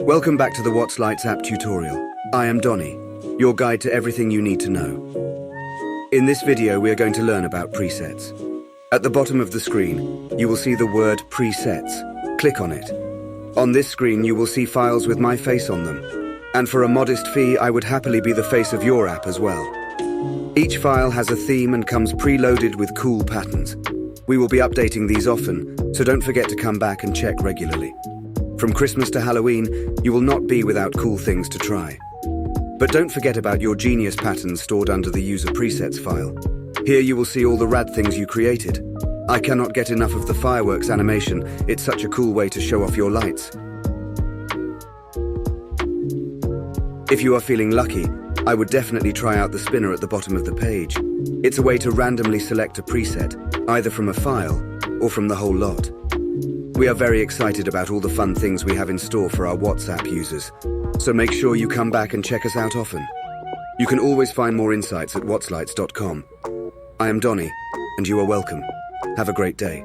Welcome back to the Watts Lights app tutorial. I am Donnie, your guide to everything you need to know. In this video, we are going to learn about presets. At the bottom of the screen, you will see the word presets. Click on it. On this screen, you will see files with my face on them. And for a modest fee, I would happily be the face of your app as well. Each file has a theme and comes preloaded with cool patterns. We will be updating these often, so don't forget to come back and check regularly. From Christmas to Halloween, you will not be without cool things to try. But don't forget about your genius patterns stored under the user presets file. Here you will see all the rad things you created. I cannot get enough of the fireworks animation. It's such a cool way to show off your lights. If you are feeling lucky, I would definitely try out the spinner at the bottom of the page. It's a way to randomly select a preset, either from a file or from the whole lot. We are very excited about all the fun things we have in store for our WhatsApp users, so make sure you come back and check us out often. You can always find more insights at wattslights.com. I am Donnie, and you are welcome. Have a great day.